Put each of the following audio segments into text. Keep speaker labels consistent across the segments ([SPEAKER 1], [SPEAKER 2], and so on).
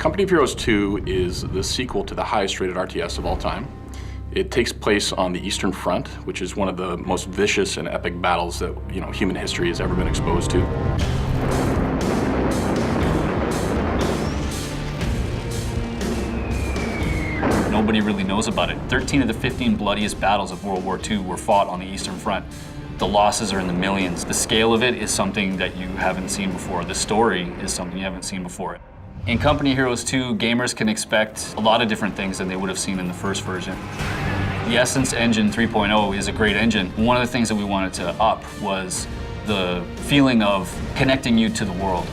[SPEAKER 1] Company of Heroes 2 is the sequel to the highest rated RTS of all time. It takes place on the Eastern Front, which is one of the most vicious and epic battles that human history has ever been exposed to.
[SPEAKER 2] Nobody really knows about it. 13 of the 15 bloodiest battles of World War II were fought on the Eastern Front. The losses are in the millions. The scale of it is something that you haven't seen before. The story is something you haven't seen before. In Company of Heroes 2, gamers can expect a lot of different things than they would have seen in the first version. The Essence Engine 3.0 is a great engine. One of the things that we wanted to up was the feeling of connecting you to the world.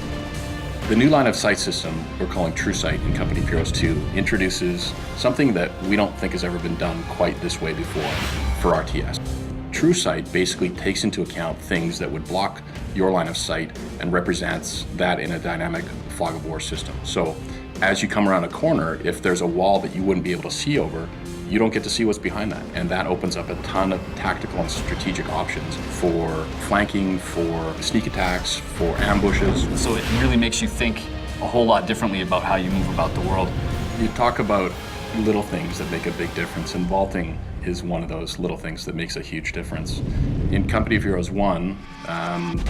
[SPEAKER 1] The new line of sight system we're calling True Sight in Company of Heroes 2 introduces something that we don't think has ever been done quite this way before for RTS. True Sight basically takes into account things that would block your line of sight and represents that in a dynamic fog of war system. So as you come around a corner, if there's a wall that you wouldn't be able to see over, you don't get to see what's behind that. And that opens up a ton of tactical and strategic options for flanking, for sneak attacks, for ambushes.
[SPEAKER 2] So it really makes you think a whole lot differently about how you move about the world.
[SPEAKER 1] You talk about little things that make a big difference, and vaulting is one of those little things that makes a huge difference. In Company of Heroes 1,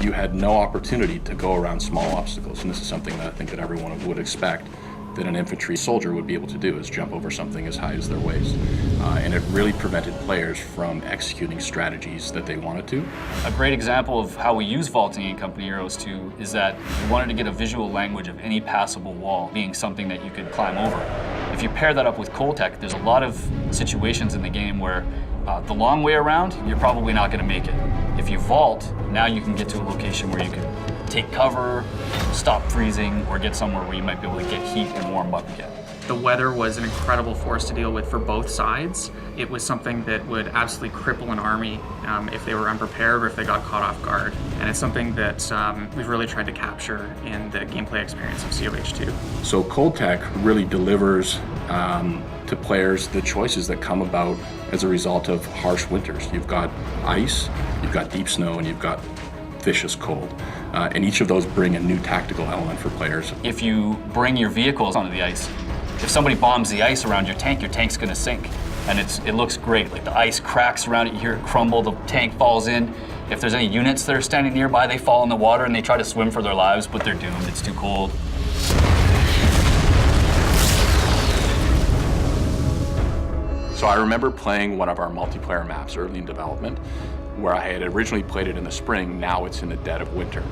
[SPEAKER 1] you had no opportunity to go around small obstacles, and this is something that I think that everyone would expect that an infantry soldier would be able to do, is jump over something as high as their waist. And it really prevented players from executing strategies that they wanted to.
[SPEAKER 2] A great example of how we use vaulting in Company of Heroes 2 is that we wanted to get a visual language of any passable wall being something that you could climb over. If you pair that up with cold tech, there's a lot of situations in the game where the long way around, you're probably not going to make it. If you vault, now you can get to a location where you can take cover, stop freezing, or get somewhere where you might be able to get heat and warm up again.
[SPEAKER 3] The weather was an incredible force to deal with for both sides. It was something that would absolutely cripple an army if they were unprepared or if they got caught off guard. And it's something that we've really tried to capture in the gameplay experience of COH2.
[SPEAKER 1] So cold tech really delivers to players the choices that come about as a result of harsh winters. You've got ice, you've got deep snow, and you've got vicious cold. And each of those bring a new tactical element for players.
[SPEAKER 2] If you bring your vehicles onto the ice, if somebody bombs the ice around your tank's gonna sink. And it looks great. Like the ice cracks around it, you hear it crumble, the tank falls in. If there's any units that are standing nearby, they fall in the water and they try to swim for their lives, but they're doomed, it's too cold.
[SPEAKER 1] So I remember playing one of our multiplayer maps early in development, where I had originally played it in the spring, now it's in the dead of winter.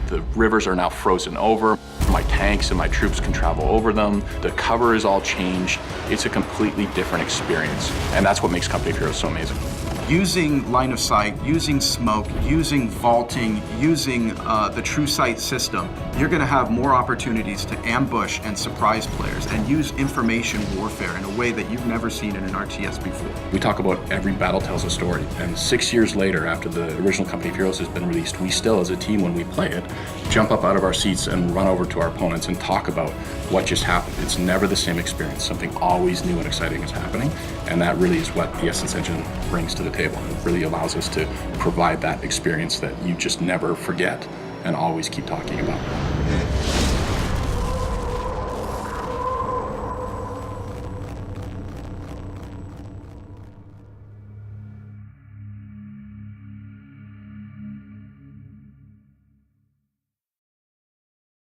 [SPEAKER 1] The rivers are now frozen over. My tanks and my troops can travel over them. The cover is all changed. It's a completely different experience. And that's what makes Company of Heroes so amazing.
[SPEAKER 4] Using line of sight, using smoke, using vaulting, using the True Sight system, you're going to have more opportunities to ambush and surprise players and use information warfare in a way that you've never seen in an RTS before.
[SPEAKER 1] We talk about every battle tells a story, and 6 years later, after the original Company of Heroes has been released, we still, as a team, when we play it, jump up out of our seats and run over to our opponents and talk about what just happened. It's never the same experience. Something always new and exciting is happening, and that really is what the Essence Engine brings to the table. It really allows us to provide that experience that you just never forget and always keep talking about.